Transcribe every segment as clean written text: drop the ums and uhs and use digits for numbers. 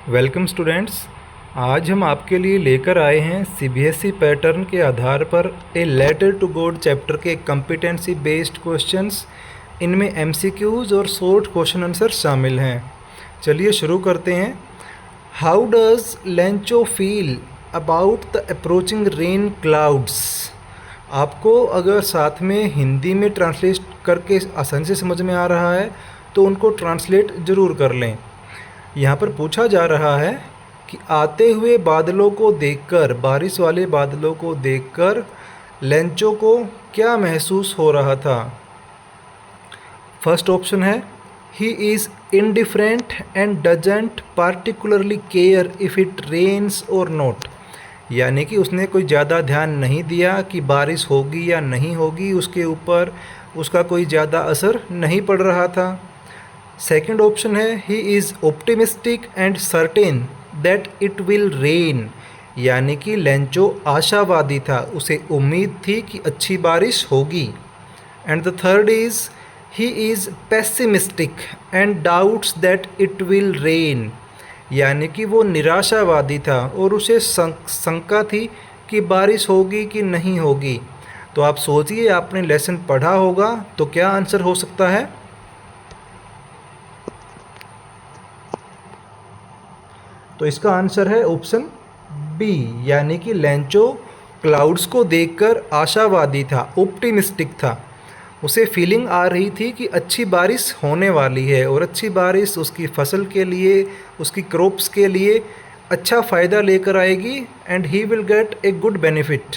Welcome students. आज हम आपके लिए लेकर आए हैं सीबीएसई पैटर्न के आधार पर a letter to God chapter के कॉम्पिटेंसी बेस्ड क्वेश्चंस। इनमें एमसीक्यूज़ और शॉर्ट क्वेश्चन आंसर शामिल हैं। चलिए शुरू करते हैं। How does Lencho feel about the approaching rain clouds. आपको अगर साथ में हिंदी में ट्रांसलेट करके आसानी से समझ में आ रहा है तो उनको ट्रांसलेट ज़रूर कर लें। यहाँ पर पूछा जा रहा है कि आते हुए बादलों को देखकर, बारिश वाले बादलों को देखकर लेंचो को क्या महसूस हो रहा था। फर्स्ट ऑप्शन है he is indifferent and doesn't particularly care if it rains और नॉट, यानी कि उसने कोई ज़्यादा ध्यान नहीं दिया कि बारिश होगी या नहीं होगी, उसके ऊपर उसका कोई ज़्यादा असर नहीं पड़ रहा था। सेकेंड ऑप्शन है he is optimistic and certain that it will rain, यानी कि लेंचो आशावादी था, उसे उम्मीद थी कि अच्छी बारिश होगी। And the third is he is pessimistic and doubts that it will rain, यानी कि वो निराशावादी था और उसे शंका थी कि बारिश होगी कि नहीं होगी। तो आप सोचिए, आपने लेसन पढ़ा होगा तो क्या आंसर हो सकता है। तो इसका आंसर है ऑप्शन बी, यानी कि लेंचो क्लाउड्स को देखकर आशावादी था, ऑप्टिमिस्टिक था। उसे फीलिंग आ रही थी कि अच्छी बारिश होने वाली है और अच्छी बारिश उसकी फसल के लिए, उसकी क्रॉप्स के लिए अच्छा फ़ायदा लेकर आएगी and he will get a good benefit.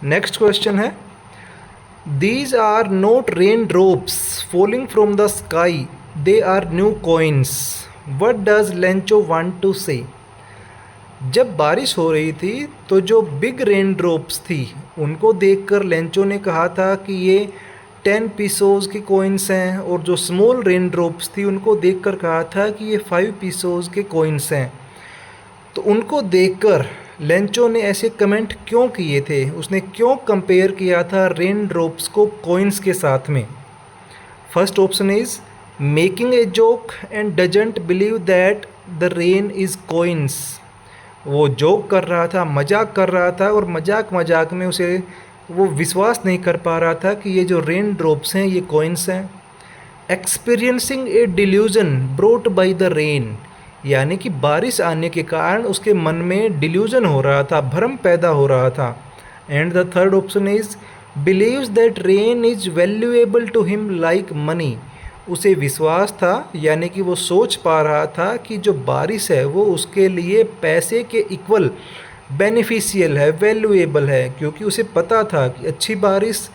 Next question है these are not rain drops falling from the sky, they are new coins, what does Lencho want to say. जब बारिश हो रही थी तो जो बिग रेन ड्रॉप्स थी उनको देखकर लेंचो ने कहा था कि ये 10 पीसोज़ के कॉइन्स हैं, और जो स्मॉल रेन ड्रॉप्स थी उनको देखकर कहा था कि ये 5 पीसोज़ के कॉइन्स हैं। तो उनको देखकर लेंचो ने ऐसे कमेंट क्यों किए थे, उसने क्यों कंपेयर किया था रेन ड्रॉप्स को कॉइन्स के साथ में। First option is making a joke and doesn't believe that the rain is coins. वो जोक कर रहा था, मजाक कर रहा था, और मजाक मजाक में उसे वो विश्वास नहीं कर पा रहा था कि ये जो रेन ड्रॉप्स हैं ये कॉइन्स हैं। Experiencing A delusion brought by the rain, यानी कि बारिश आने के कारण उसके मन में डिल्यूजन हो रहा था, भ्रम पैदा हो रहा था। And the third option is believes that rain is valuable to him like money. उसे विश्वास था, यानी कि वो सोच पा रहा था कि जो बारिश है वो उसके लिए पैसे के इक्वल बेनिफिशियल है, वैल्यूएबल है, क्योंकि उसे पता था कि अच्छी बारिश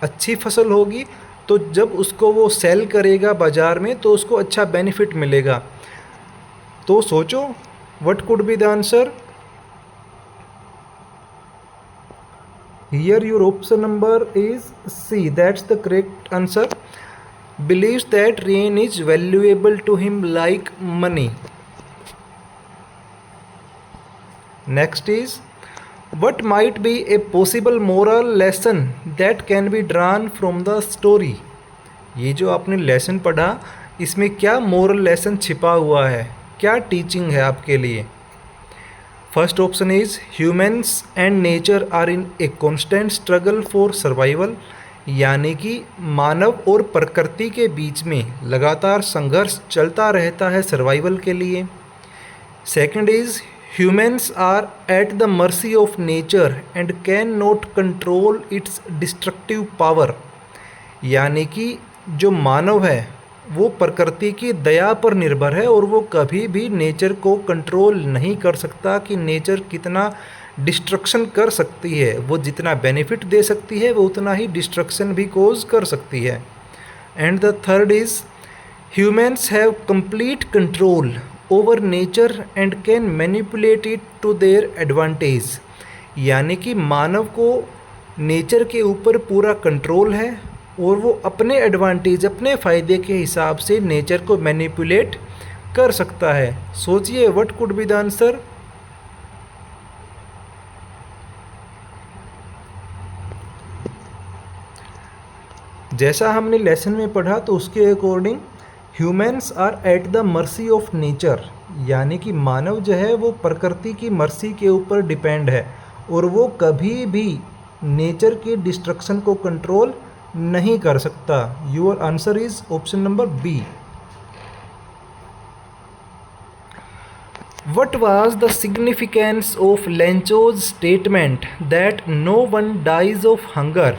अच्छी फसल होगी, तो जब उसको वो सेल करेगा बाज़ार में तो उसको अच्छा बेनिफिट मिलेगा। तो सोचो what could be the answer. Here your option number is C, that's the correct answer. Believes that rain is valuable to him like money. Next is what might be a possible moral lesson that can be drawn from the story. ये जो आपने lesson पढ़ा इसमें क्या moral lesson छिपा हुआ है, क्या टीचिंग है आपके लिए। First option is humans and nature are in a constant struggle for survival, यानी कि मानव और प्रकृति के बीच में लगातार संघर्ष चलता रहता है सर्वाइवल के लिए। Second is humans are at the mercy of nature and can not control its destructive power, यानी कि जो मानव है वो प्रकृति की दया पर निर्भर है और वो कभी भी नेचर को कंट्रोल नहीं कर सकता कि नेचर कितना डिस्ट्रक्शन कर सकती है। वो जितना बेनिफिट दे सकती है वो उतना ही डिस्ट्रक्शन भी कोज कर सकती है। And the third is humans have complete control over nature and can manipulate it to their advantage, यानी कि मानव को नेचर के ऊपर पूरा कंट्रोल है और वो अपने एडवांटेज, अपने फ़ायदे के हिसाब से नेचर को मैनिपुलेट कर सकता है। सोचिए what could be the answer. जैसा हमने लेसन में पढ़ा तो उसके according humans are at the mercy of nature, यानी कि मानव जो है वो प्रकृति की मर्सी के ऊपर डिपेंड है और वो कभी भी नेचर के डिस्ट्रक्शन को कंट्रोल नहीं कर सकता। Your answer is option number B. What was the significance of Lencho's statement that no one dies of hunger?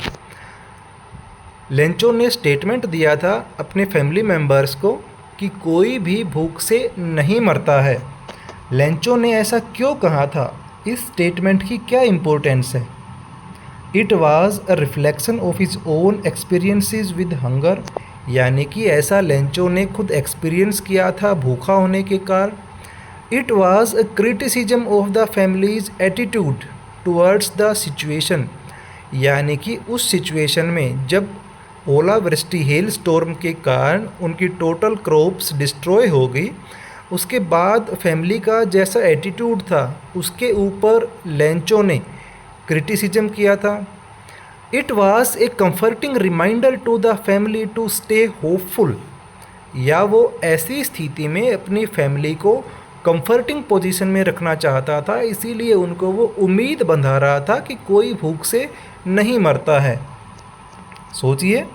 Lencho ने स्टेटमेंट दिया था अपने फैमिली मेम्बर्स को कि कोई भी भूख से नहीं मरता है। लेंचो ने ऐसा क्यों कहा था? इस स्टेटमेंट की क्या इम्पोर्टेंस है? It was a reflection of his own experiences with hunger, यानी कि ऐसा लेंचो ने खुद एक्सपीरियंस किया था भूखा होने के कारण। It was a criticism of the families attitude towards the situation, यानी कि उस सिचुएशन में जब ओलावृष्टि हेल स्टॉर्म के कारण उनकी टोटल क्रॉप्स डिस्ट्रॉय हो गई, उसके बाद फैमिली का जैसा एटीट्यूड था उसके ऊपर लेंचो ने क्रिटिसिज्म किया था। It was a comforting reminder to the family to stay hopeful, या वो ऐसी स्थिति में अपनी फैमिली को कंफर्टिंग पोजीशन में रखना चाहता था, इसीलिए उनको वो उम्मीद बंधा रहा था कि कोई भूख से नहीं मरता है। सोचिए।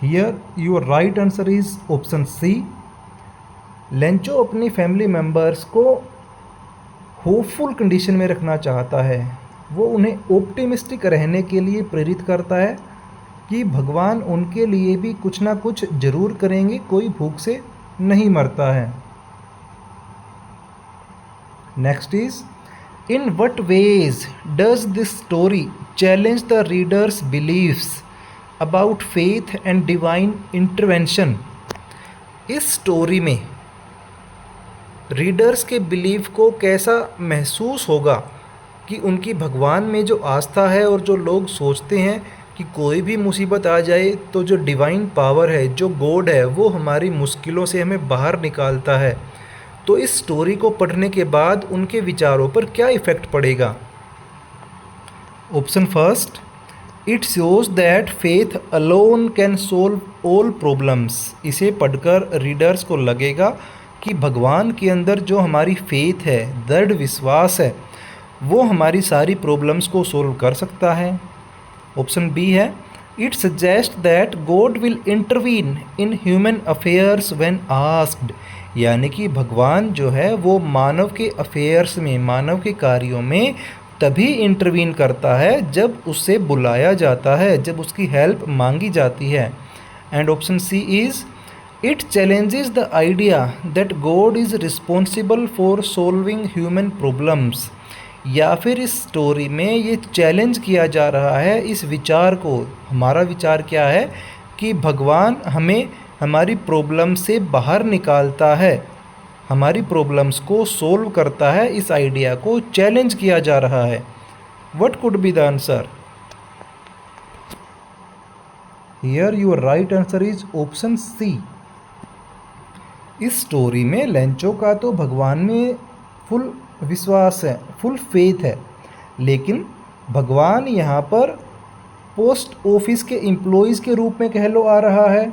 Here your right answer is option C. Lencho अपनी फैमिली मेम्बर्स को होपफुल कंडीशन में रखना चाहता है। वो उन्हें ऑप्टिमिस्टिक रहने के लिए प्रेरित करता है कि भगवान उनके लिए भी कुछ ना कुछ जरूर करेंगे, कोई भूख से नहीं मरता है। Next is, in what ways does this story challenge the readers believes about faith and divine intervention? इस स्टोरी में रीडर्स के बिलीव को कैसा महसूस होगा कि उनकी भगवान में जो आस्था है, और जो लोग सोचते हैं कि कोई भी मुसीबत आ जाए तो जो डिवाइन पावर है, जो गॉड है, वो हमारी मुश्किलों से हमें बाहर निकालता है। तो इस स्टोरी को पढ़ने के बाद उनके विचारों पर क्या इफ़ेक्ट पड़ेगा? Option first, it shows that faith alone can solve all problems. इसे पढ़कर रीडर्स को लगेगा कि भगवान के अंदर जो हमारी फेथ है, दृढ़ विश्वास है, वो हमारी सारी प्रॉब्लम्स को सोल्व कर सकता है। ऑप्शन बी है, it suggest that God will intervene in human affairs when asked, यानी कि भगवान जो है वो मानव के अफेयर्स में, मानव के कार्यों में तभी इंटरवीन करता है जब उससे बुलाया जाता है, जब उसकी हेल्प मांगी जाती है। And option C is, it challenges the idea that God is responsible for solving human problems, या फिर इस स्टोरी में ये चैलेंज किया जा रहा है इस विचार को। हमारा विचार क्या है कि भगवान हमें हमारी प्रॉब्लम से बाहर निकालता है, हमारी प्रॉब्लम्स को सोल्व करता है। इस आइडिया को चैलेंज किया जा रहा है। What could be the answer? Here your right answer is option C. इस स्टोरी में लेंचो का तो भगवान में फुल विश्वास है, फुल फेथ है, लेकिन भगवान यहाँ पर पोस्ट ऑफिस के एम्प्लॉयज़ के रूप में कह लो आ रहा है,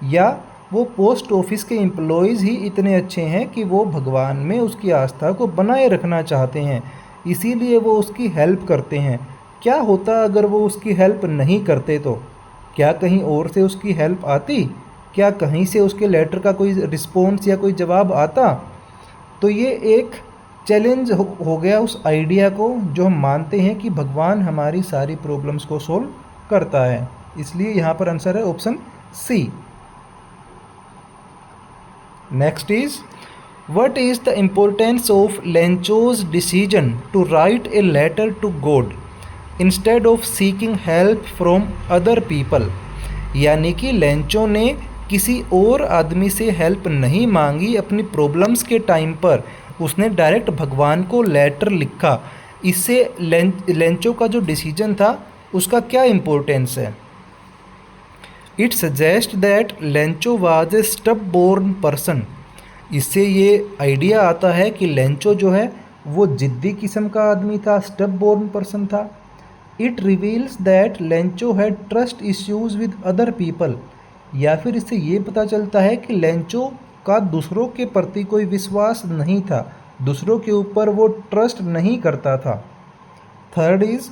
या वो पोस्ट ऑफिस के एम्प्लॉयज़ ही इतने अच्छे हैं कि वो भगवान में उसकी आस्था को बनाए रखना चाहते हैं, इसीलिए वो उसकी हेल्प करते हैं। क्या होता अगर वो उसकी हेल्प नहीं करते? तो क्या कहीं और से उसकी हेल्प आती? क्या कहीं से उसके लेटर का कोई रिस्पॉन्स या कोई जवाब आता? तो ये एक चैलेंज हो गया उस आइडिया को, जो हम मानते हैं कि भगवान हमारी सारी प्रॉब्लम्स को सोल्व करता है। इसलिए यहाँ पर आंसर है option C. Next is, what is the importance of Lencho's decision to write a letter to God instead of seeking help from other people? यानी कि लेंचो ने किसी और आदमी से हेल्प नहीं मांगी अपनी प्रॉब्लम्स के टाइम पर, उसने डायरेक्ट भगवान को लेटर लिखा। इससे लेंचो का जो डिसीजन था उसका क्या इम्पोर्टेंस है? It suggest that Lencho was a stubborn person. इससे ये आइडिया आता है कि लेंचो जो है वो जिद्दी किस्म का आदमी था, स्टब बोर्न पर्सन था। It reveals that Lencho had trust issues with other people, या फिर इससे ये पता चलता है कि लेंचो का दूसरों के प्रति कोई विश्वास नहीं था, दूसरों के ऊपर वो ट्रस्ट नहीं करता था। Third is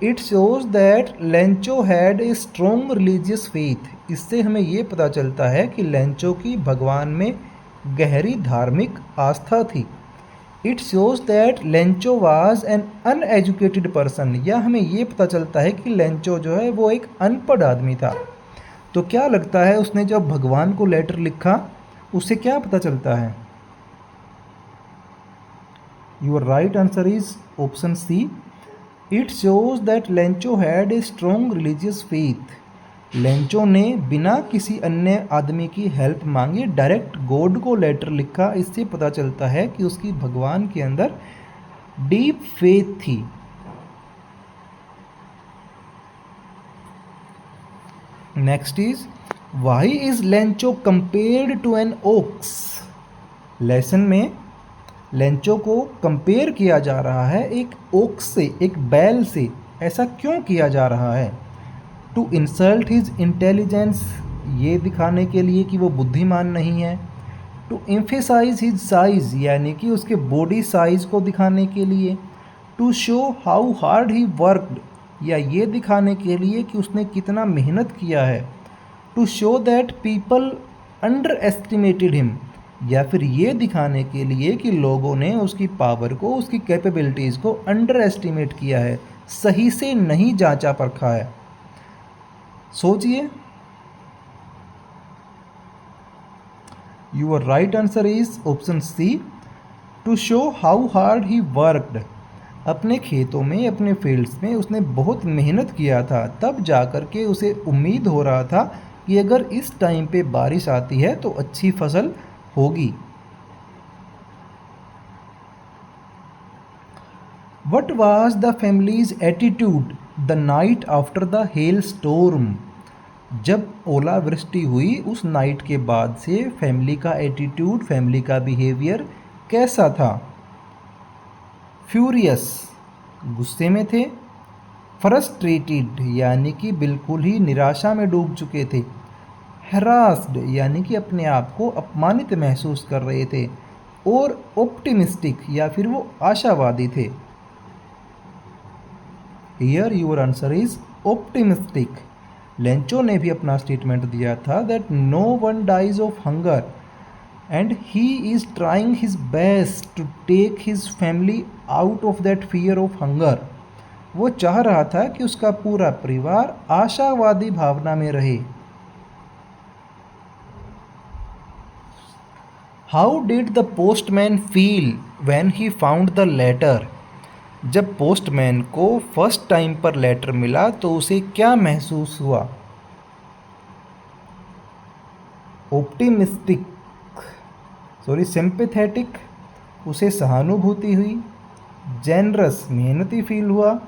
it shows that Lencho had a strong religious faith. इससे हमें ये पता चलता है कि लेंचो की भगवान में गहरी धार्मिक आस्था थी। It shows that Lencho was an uneducated person. या हमें ये पता चलता है कि लेंचो जो है वो एक अनपढ़ आदमी था। तो क्या लगता है उसने जब भगवान को लेटर लिखा उससे क्या पता चलता है? Your right answer is option C. It shows that Lencho had a strong religious faith. Lencho ने बिना किसी अन्य आदमी की हेल्प मांगे डायरेक्ट गॉड को लेटर लिखा। इससे पता चलता है कि उसकी भगवान के अंदर डीप फेथ थी। Next is why is Lencho compared to an ox. Lesson में लेंचो को कंपेयर किया जा रहा है एक ओक्स से, एक बैल से। ऐसा क्यों किया जा रहा है? टू इंसल्ट हिज इंटेलिजेंस, ये दिखाने के लिए कि वो बुद्धिमान नहीं है। टू एम्फेसाइज हिज साइज, यानी कि उसके बॉडी साइज को दिखाने के लिए। To show how hard he worked, या ये दिखाने के लिए कि उसने कितना मेहनत किया है। To show that people underestimated him, या फिर ये दिखाने के लिए कि लोगों ने उसकी पावर को, उसकी कैपेबिलिटीज़ को अंडर एस्टिमेट किया है, सही से नहीं जांचा परखा है। सोचिए। Your right answer is option C, to show how hard he worked. अपने खेतों में, अपने फील्ड्स में उसने बहुत मेहनत किया था, तब जाकर के उसे उम्मीद हो रहा था कि अगर इस टाइम पे बारिश आती है तो अच्छी फसल होगी। What was the families attitude the night after the hell storm. जब ओलावृष्टि हुई उस नाइट के बाद से फैमिली का एटीट्यूड, फैमिली का बिहेवियर कैसा था? फ्यूरियस, गुस्से में थे। फ्रस्ट्रेटेड, यानी कि बिल्कुल ही निराशा में डूब चुके थे। हैरास्ड, यानी कि अपने आप को अपमानित महसूस कर रहे थे। और ऑप्टिमिस्टिक, या फिर वो आशावादी थे। Here your answer is optimistic. Lencho ने भी अपना स्टेटमेंट दिया था that no one dies of hunger and he is trying his best to take his family out of that fear of hunger. वो चाह रहा था कि उसका पूरा परिवार आशावादी भावना में रहे। How did the postman feel when he found the letter. जब पोस्टमैन को फर्स्ट टाइम पर लेटर मिला तो उसे क्या महसूस हुआ? ऑप्टिमिस्टिक, सिंपैथेटिक, उसे सहानुभूति हुई। जेनरस, मेहनती फील हुआ।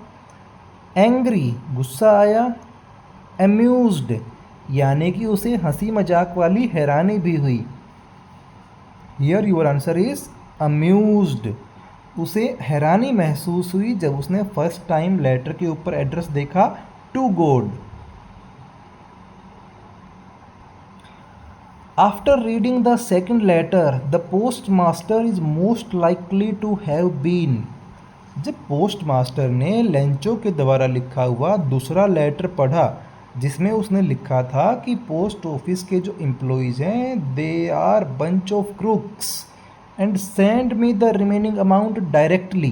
एंग्री, गुस्सा आया। अम्यूज्ड, यानी कि उसे हंसी मजाक वाली हैरानी भी हुई। Here your answer is amused. उसे हैरानी महसूस हुई जब उसने फर्स्ट टाइम लेटर के ऊपर एड्रेस देखा, to God. After reading the second letter the post master is most likely to have been. जब पोस्ट मास्टर ने लेंचो के द्वारा लिखा हुआ दूसरा लेटर पढ़ा जिसमें उसने लिखा था कि पोस्ट ऑफिस के जो एम्प्लॉयज़ हैं they are bunch of crooks and send me the remaining amount directly,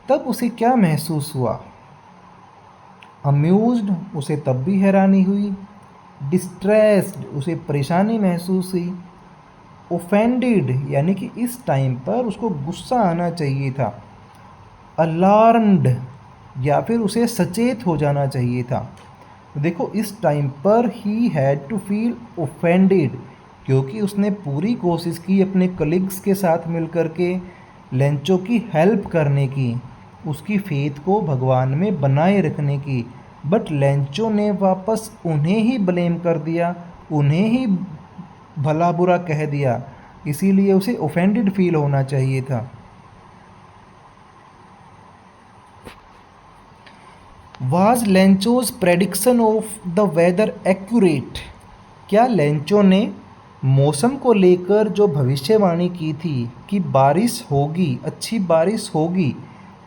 तब उसे क्या महसूस हुआ? अम्यूज्ड, उसे तब भी हैरानी हुई। डिस्ट्रेस्ड, उसे परेशानी महसूस हुई। ओफेंडेड, यानी कि इस टाइम पर उसको गुस्सा आना चाहिए था। अलार्म्ड, या फिर उसे सचेत हो जाना चाहिए था। देखो इस टाइम पर ही हैड टू फील ओफेंडेड, क्योंकि उसने पूरी कोशिश की अपने कलीग्स के साथ मिलकर के लेंचो की हेल्प करने की, उसकी फेथ को भगवान में बनाए रखने की। बट लेंचो ने वापस उन्हें ही ब्लेम कर दिया, उन्हें ही भला बुरा कह दिया, इसीलिए उसे ओफेंडेड फील होना चाहिए था। Was Lencho's prediction of the weather accurate? क्या लेंचो ने मौसम को लेकर जो भविष्यवाणी की थी कि बारिश होगी, अच्छी बारिश होगी,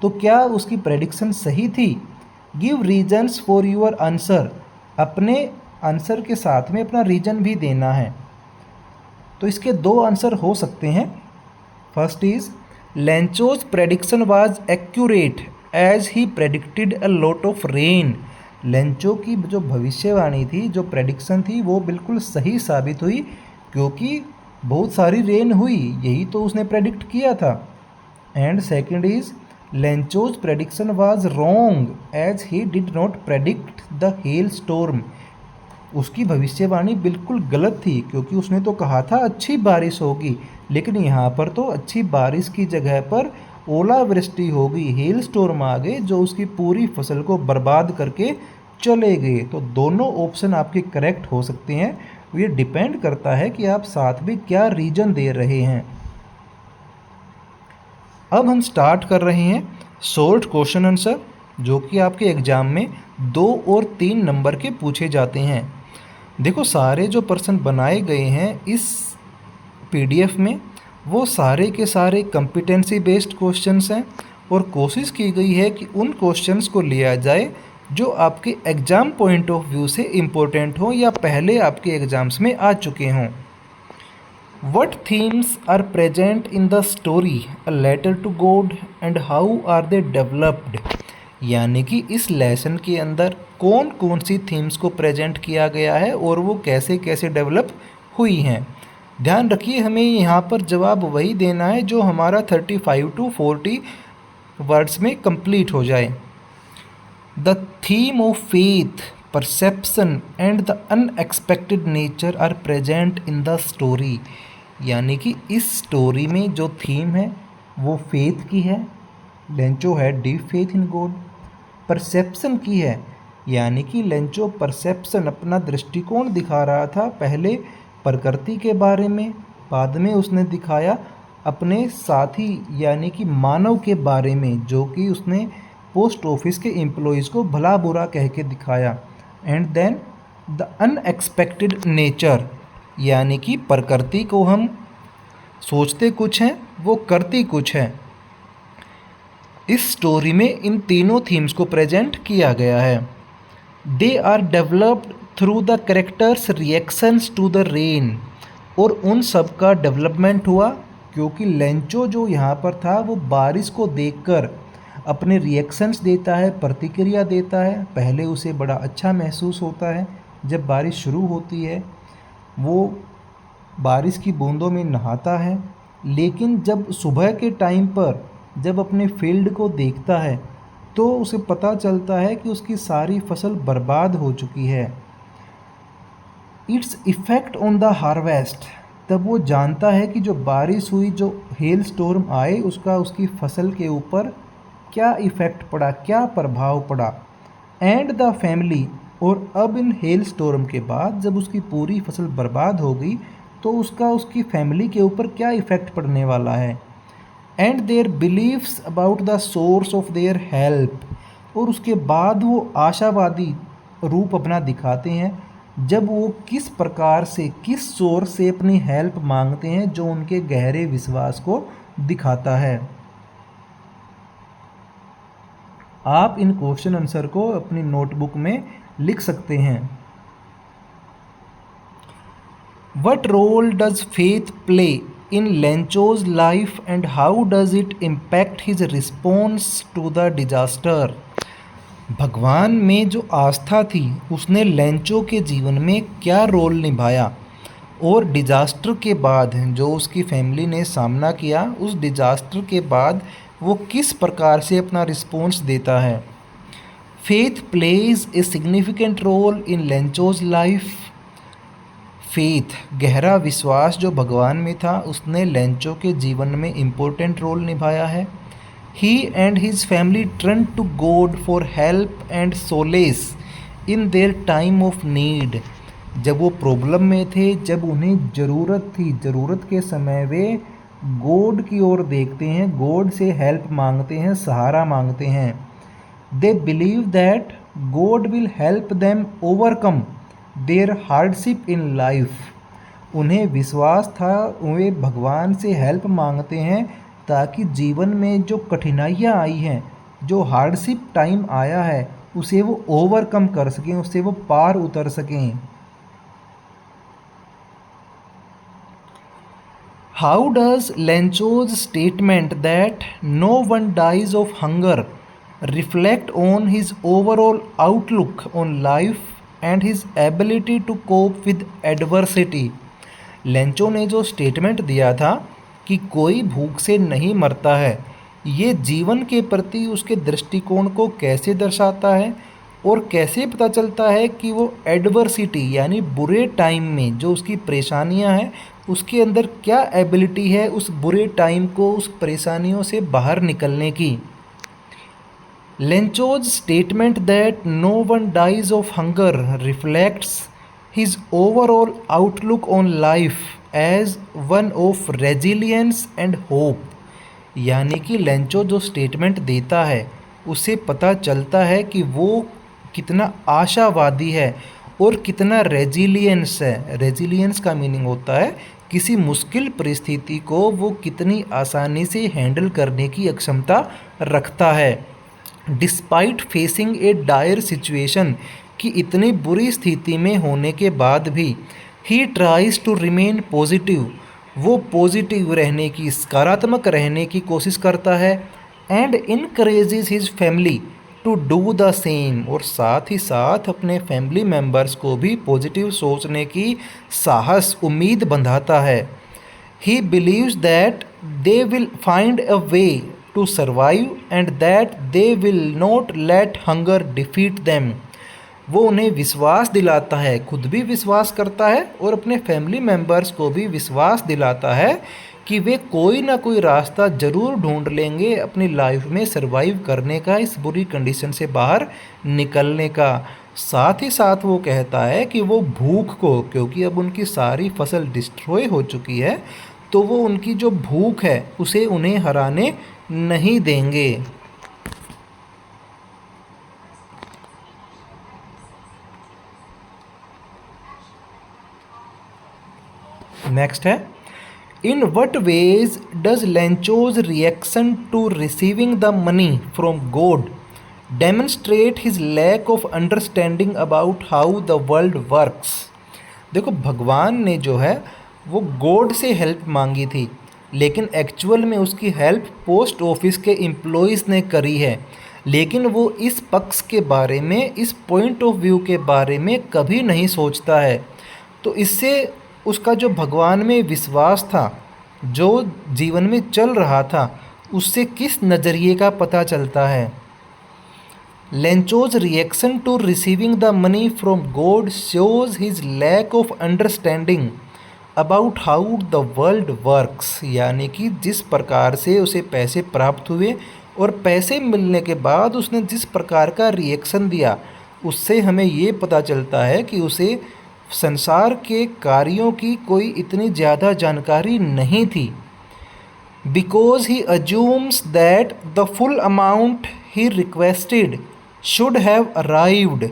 तो क्या उसकी प्रेडिक्शन सही थी? Give reasons for your answer. अपने आंसर के साथ में अपना रीजन भी देना है। तो इसके दो आंसर हो सकते हैं। First is Lencho's prediction was accurate as he predicted a lot of rain. Lencho की जो भविष्यवाणी थी, जो प्रेडिक्शन थी, वो बिल्कुल सही साबित हुई क्योंकि बहुत सारी रेन हुई, यही तो उसने प्रेडिक्ट किया था। And second is Lencho's prediction was wrong as he did not predict the hail storm. उसकी भविष्यवाणी बिल्कुल गलत थी क्योंकि उसने तो कहा था अच्छी बारिश होगी, लेकिन यहाँ पर तो अच्छी बारिश की जगह पर ओलावृष्टि होगी, हेल स्टॉर्म आ गए जो उसकी पूरी फसल को बर्बाद करके चले गए। तो दोनों ऑप्शन आपके करेक्ट हो सकते हैं। ये डिपेंड करता है कि आप साथ में क्या रीजन दे रहे हैं। अब हम स्टार्ट कर रहे हैं शॉर्ट क्वेश्चन आंसर, जो कि आपके एग्जाम में 2 और 3 नंबर के पूछे जाते हैं। देखो, सारे जो प्रश्न बनाए गए हैं इस पीडीएफ में, वो सारे के सारे कंपिटेंसी बेस्ड क्वेश्चंस हैं और कोशिश की गई है कि उन क्वेश्चंस को लिया जाए जो आपके एग्ज़ाम पॉइंट ऑफ व्यू से इम्पोर्टेंट हो या पहले आपके एग्ज़ाम्स में आ चुके हों। What themes are present in the story A Letter to God and how are they developed? यानी कि इस लेसन के अंदर कौन कौन सी थीम्स को प्रेजेंट किया गया है और वो कैसे कैसे डेवलप हुई हैं। ध्यान रखिए, हमें यहाँ पर जवाब वही देना है जो हमारा 35 to 40 वर्ड्स में कंप्लीट हो जाए। The theme of faith, perception and the unexpected nature are present in the story. यानी कि इस स्टोरी में जो थीम है वो फेथ की है, लेंचो है deep faith in God. Perception की है, यानी कि लेंचो परसेप्शन अपना दृष्टिकोण दिखा रहा था, पहले प्रकृति के बारे में, बाद में उसने दिखाया अपने साथी यानी कि मानव के बारे में, जो कि उसने पोस्ट ऑफिस के एम्प्लॉयज़ को भला बुरा कह के दिखाया। And then the unexpected nature, यानी कि प्रकृति को हम सोचते कुछ हैं, वो करती कुछ है। इस स्टोरी में इन तीनों थीम्स को प्रेजेंट किया गया है। They are developed through the characters reactions to the rain, और उन सब का डेवलपमेंट हुआ क्योंकि लेंचो जो यहाँ पर था वो बारिश को देखकर अपने रिएक्शंस देता है, प्रतिक्रिया देता है। पहले उसे बड़ा अच्छा महसूस होता है जब बारिश शुरू होती है, वो बारिश की बूंदों में नहाता है, लेकिन जब सुबह के टाइम पर जब अपने फील्ड को देखता है तो उसे पता चलता है कि उसकी सारी फसल बर्बाद हो चुकी है। It's effect on the harvest, तब वो जानता है कि जो बारिश हुई, जो हेल स्टॉर्म आए, उसका उसकी फसल के ऊपर क्या इफ़ेक्ट पड़ा, क्या प्रभाव पड़ा। एंड द फैमिली, और अब इन हेल स्टॉर्म के बाद जब उसकी पूरी फसल बर्बाद हो गई तो उसका उसकी फैमिली के ऊपर क्या इफ़ेक्ट पड़ने वाला है। And their believes about the source of their help, और उसके बाद वो आशावादी रूप अपना दिखाते हैं जब वो किस प्रकार से, किस सोर्स से अपनी हेल्प मांगते हैं, जो उनके गहरे विश्वास को दिखाता है। आप इन क्वेश्चन आंसर को अपनी नोटबुक में लिख सकते हैं। What role does faith play in Lencho's life and how does it impact his response to the disaster? भगवान में जो आस्था थी उसने लेंचो के जीवन में क्या रोल निभाया, और डिजास्टर के बाद जो उसकी फैमिली ने सामना किया, उस डिजास्टर के बाद वो किस प्रकार से अपना रिस्पॉन्स देता है। Faith plays a significant role in Lencho's life. Faith, गहरा विश्वास जो भगवान में था, उसने लेंचो के जीवन में इम्पोर्टेंट रोल निभाया है। He and his family turn to god for help and solace in their time of need. जब वो प्रॉब्लम में थे, जब उन्हें ज़रूरत थी, ज़रूरत के समय वे गॉड की ओर देखते हैं, गॉड से हेल्प मांगते हैं, सहारा मांगते हैं। They believe that God will help them overcome there hardship in life. उन्हें विश्वास था, वे भगवान से हेल्प मांगते हैं ताकि जीवन में जो कठिनाइयाँ आई हैं, जो हार्डशिप टाइम आया है, उसे वो ओवरकम कर सकें, उससे वो पार उतर सकें। How does Lencho's statement that no one dies of hunger reflect on his overall outlook on life and his ability to cope with adversity. Lencho ने जो स्टेटमेंट दिया था कि कोई भूख से नहीं मरता है, ये जीवन के प्रति उसके दृष्टिकोण को कैसे दर्शाता है और कैसे पता चलता है कि वो एडवर्सिटी यानी बुरे टाइम में जो उसकी परेशानियां हैं, उसके अंदर क्या एबिलिटी है उस बुरे टाइम को, उस परेशानियों से बाहर निकलने की। Lencho's statement that no one dies of hunger reflects his overall outlook on life as one of resilience and hope। यानी कि लेंचो जो स्टेटमेंट देता है उससे पता चलता है कि वो कितना आशावादी है और कितना रेजिलियंस है। रेजिलियंस का मीनिंग होता है किसी मुश्किल परिस्थिति को वो कितनी आसानी से हैंडल करने की अक्षमता रखता है। Despite facing a dire situation, कि इतनी बुरी स्थिति में होने के बाद भी he tries to remain positive, वो पॉजिटिव रहने की, सकारात्मक रहने की कोशिश करता है। And encourages his family to do the same, और साथ ही साथ अपने फैमिली मेम्बर्स को भी पॉजिटिव सोचने की साहस, उम्मीद बंधाता है। He believes that they will find a way to survive and that they will not let hunger defeat them. वो उन्हें विश्वास दिलाता है, खुद भी विश्वास करता है और अपने फैमिली मेम्बर्स को भी विश्वास दिलाता है कि वे कोई ना कोई रास्ता ज़रूर ढूंढ लेंगे अपनी लाइफ में सरवाइव करने का, इस बुरी कंडीशन से बाहर निकलने का। साथ ही साथ वो कहता है कि वो भूख को, क्योंकि अब उनकी सारी फसल डिस्ट्रॉय हो चुकी है, तो वो उनकी जो भूख है उसे उन्हें हराने नहीं देंगे। नेक्स्ट है, in what ways does Lencho's reaction to receiving the money from God demonstrate his lack of understanding about how the world works. देखो, भगवान ने जो है वो गॉड से हेल्प मांगी थी, लेकिन एक्चुअल में उसकी हेल्प पोस्ट ऑफिस के एम्प्लॉयज़ ने करी है। लेकिन वो इस पक्ष के बारे में, इस पॉइंट ऑफ व्यू के बारे में कभी नहीं सोचता है। तो इससे उसका जो भगवान में विश्वास था, जो जीवन में चल रहा था, उससे किस नज़रिए का पता चलता है। Lencho's reaction to receiving the money from God shows his lack of understanding about how the world works. यानी कि जिस प्रकार से उसे पैसे प्राप्त हुए और पैसे मिलने के बाद उसने जिस प्रकार का रिएक्शन दिया, उससे हमें ये पता चलता है कि उसे संसार के कार्यों की कोई इतनी ज़्यादा जानकारी नहीं थी। Because he assumes that the full amount he requested should have arrived,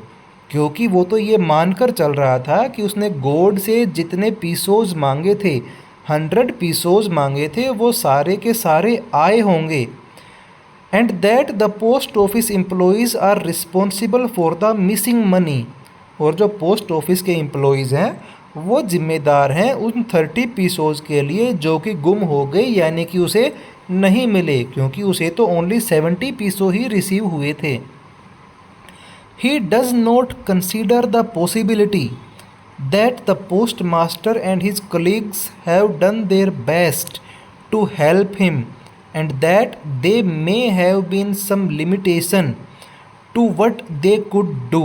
क्योंकि वो तो ये मानकर चल रहा था कि उसने गॉड से जितने पीसोज मांगे थे, 100 पीसोज मांगे थे, वो सारे के सारे आए होंगे। And that the post office employees are responsible for the missing money, और जो पोस्ट ऑफिस के एम्प्लॉयज़ हैं वो जिम्मेदार हैं उन 30 पीसोज के लिए जो कि गुम हो गए, यानी कि उसे नहीं मिले, क्योंकि उसे तो ओनली 70 पीसो ही रिसीव हुए थे। He does not consider the possibility that the post master and his colleagues have done their best to help him and that they may have been some limitation to what they could do.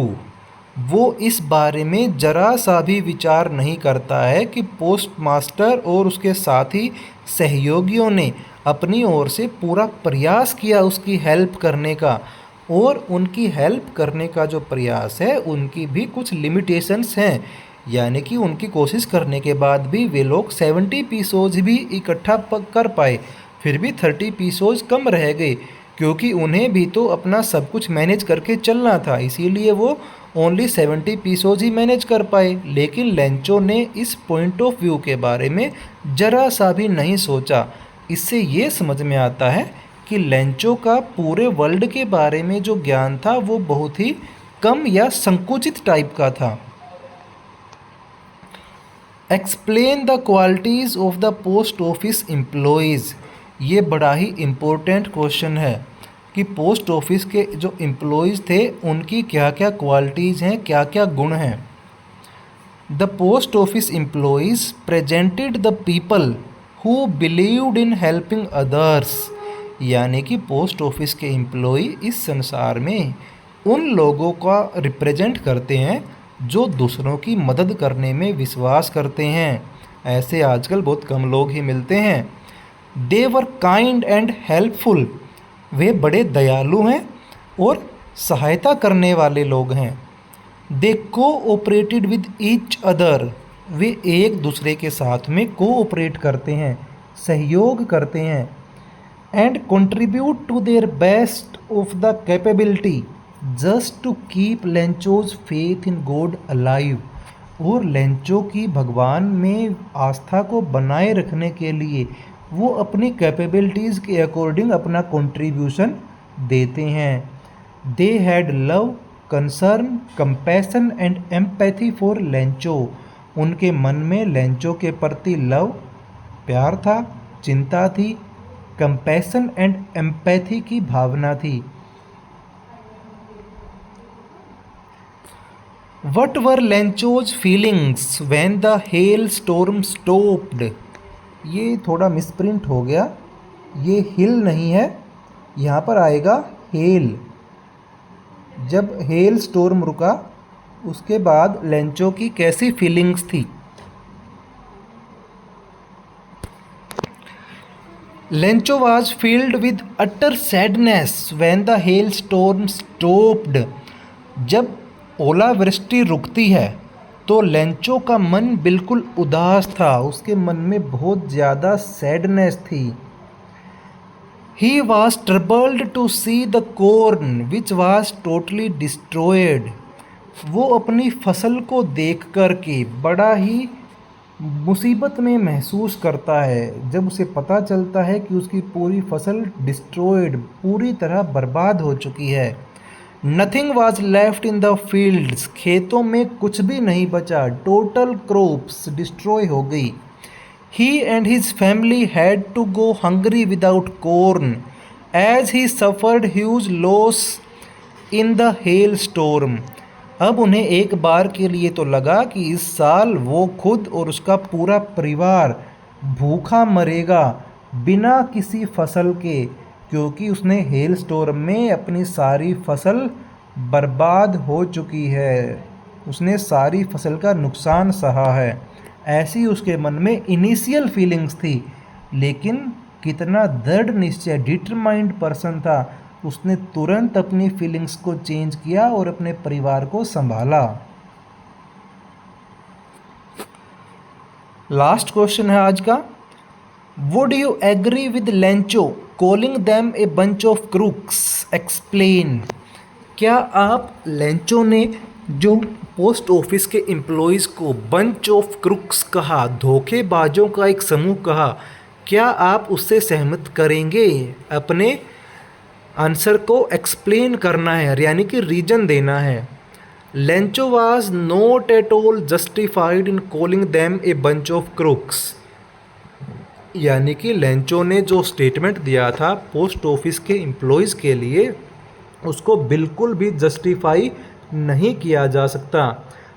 वो इस बारे में ज़रा सा भी विचार नहीं करता है कि पोस्ट मास्टर और उसके साथी सहयोगियों ने अपनी ओर से पूरा प्रयास किया उसकी हेल्प करने का, और उनकी हेल्प करने का जो प्रयास है उनकी भी कुछ लिमिटेशंस हैं। यानी कि उनकी कोशिश करने के बाद भी वे लोग 70 पीसोज भी इकट्ठा कर पाए, फिर भी 30 पीसोज कम रह गए। क्योंकि उन्हें भी तो अपना सब कुछ मैनेज करके चलना था, इसीलिए वो ओनली 70 पीसोज ही मैनेज कर पाए। लेकिन लेंचो ने इस पॉइंट ऑफ व्यू के बारे में जरा सा भी नहीं सोचा। इससे ये समझ में आता है कि लेंचो का पूरे वर्ल्ड के बारे में जो ज्ञान था वो बहुत ही कम या संकुचित टाइप का था। Explain the qualities of the post office employees. ये बड़ा ही इम्पोर्टेंट क्वेश्चन है कि पोस्ट ऑफिस के जो एम्प्लॉयज़ थे उनकी क्या क्या क्वालिटीज़ हैं, क्या क्या गुण हैं। The post office employees presented the people who believed in helping others. यानी कि पोस्ट ऑफिस के एम्प्लॉय इस संसार में उन लोगों का रिप्रेजेंट करते हैं जो दूसरों की मदद करने में विश्वास करते हैं। ऐसे आजकल बहुत कम लोग ही मिलते हैं। दे वर काइंड एंड हेल्पफुल। वे बड़े दयालु हैं और सहायता करने वाले लोग हैं। दे कोऑपरेटेड विद ईच अदर। वे एक दूसरे के साथ में कोऑपरेट करते हैं, सहयोग करते हैं। And contribute to their best of the capability just to keep Lencho's faith in God alive. और लेंचो की भगवान में आस्था को बनाए रखने के लिए वो अपनी कैपेबिलिटीज़ के अकॉर्डिंग अपना कंट्रीब्यूशन देते हैं। They had love, concern, compassion and empathy for Lencho. उनके मन में लेंचो के प्रति लव, प्यार था, चिंता थी, कंपैशन एंड एम्पैथी की भावना थी। What were Lencho's feelings when the hailstorm stopped? ये थोड़ा मिसप्रिंट हो गया, ये हिल नहीं है, यहाँ पर आएगा हेल। जब हेल स्टॉर्म रुका उसके बाद लेंचो की कैसी फीलिंग्स थी। Lencho was filled with utter sadness when the hailstorm stopped. जब ओलावृष्टि रुकती है तो लेंचो का मन बिल्कुल उदास था, उसके मन में बहुत ज़्यादा सैडनेस थी। He was troubled to see the corn which was totally destroyed. वो अपनी फसल को देख कर के बड़ा ही मुसीबत में महसूस करता है जब उसे पता चलता है कि उसकी पूरी फसल डिस्ट्रॉयड, पूरी तरह बर्बाद हो चुकी है। Nothing was left in the fields. खेतों में कुछ भी नहीं बचा, टोटल क्रॉप्स डिस्ट्रॉय हो गई। He and his family had to go hungry without corn as he suffered huge loss in the hail storm. अब उन्हें एक बार के लिए तो लगा कि इस साल वो खुद और उसका पूरा परिवार भूखा मरेगा बिना किसी फसल के, क्योंकि उसने हेल स्टॉर्म में अपनी सारी फसल बर्बाद हो चुकी है, उसने सारी फसल का नुकसान सहा है। ऐसी उसके मन में इनिशियल फीलिंग्स थी, लेकिन कितना दृढ़ निश्चय, डिटरमाइंड पर्सन था, उसने तुरंत अपनी फीलिंग्स को चेंज किया और अपने परिवार को संभाला। लास्ट क्वेश्चन है आज का। Would you agree with Lencho calling them a bunch of crooks? Explain. क्या आप लेंचो ने जो पोस्ट ऑफिस के एम्प्लॉयज़ को बंच ऑफ क्रूक्स कहा, धोखेबाजों का एक समूह कहा, क्या आप उससे सहमत करेंगे? अपने आंसर को एक्सप्लेन करना है, यानी कि रीजन देना है। Lencho was not at all justified in calling them a bunch of crooks. यानी कि लेंचो ने जो स्टेटमेंट दिया था पोस्ट ऑफिस के एम्प्लॉयज़ के लिए, उसको बिल्कुल भी जस्टिफाई नहीं किया जा सकता।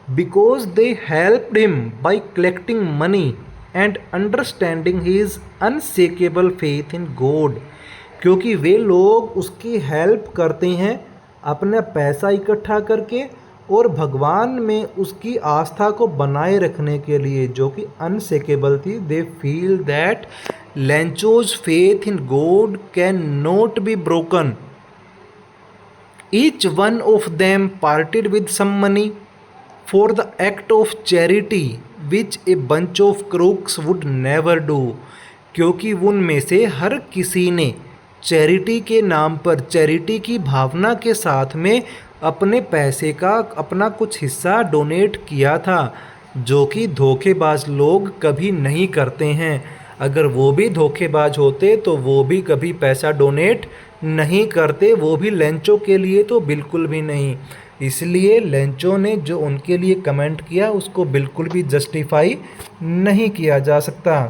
Because they helped him by collecting money and understanding his unshakeable faith in God. क्योंकि वे लोग उसकी हेल्प करते हैं अपना पैसा इकट्ठा करके और भगवान में उसकी आस्था को बनाए रखने के लिए, जो कि अनशेकेबल थी। They feel that Lencho's faith in God can not be broken. Each one of them parted with some money for the act of charity which a bunch of crooks would never do. क्योंकि उनमें से हर किसी ने charity के नाम पर, charity की भावना के साथ में अपने पैसे का अपना कुछ हिस्सा डोनेट किया था, जो कि धोखेबाज लोग कभी नहीं करते हैं। अगर वो भी धोखेबाज होते तो वो भी कभी पैसा डोनेट नहीं करते, वो भी लेंचो के लिए तो बिल्कुल भी नहीं। इसलिए लेंचो ने जो उनके लिए कमेंट किया उसको बिल्कुल भी जस्टिफाई नहीं किया जा सकता।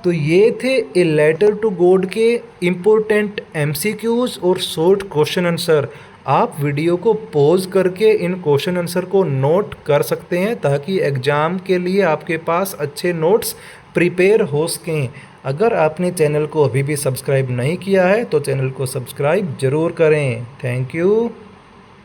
तो ये थे ए लेटर टू गॉड के इम्पोर्टेंट एमसीक्यूज़ और शॉर्ट क्वेश्चन आंसर। आप वीडियो को पॉज करके इन क्वेश्चन आंसर को नोट कर सकते हैं, ताकि एग्ज़ाम के लिए आपके पास अच्छे नोट्स प्रिपेयर हो सकें। अगर आपने चैनल को अभी भी सब्सक्राइब नहीं किया है तो चैनल को सब्सक्राइब ज़रूर करें। Thank you.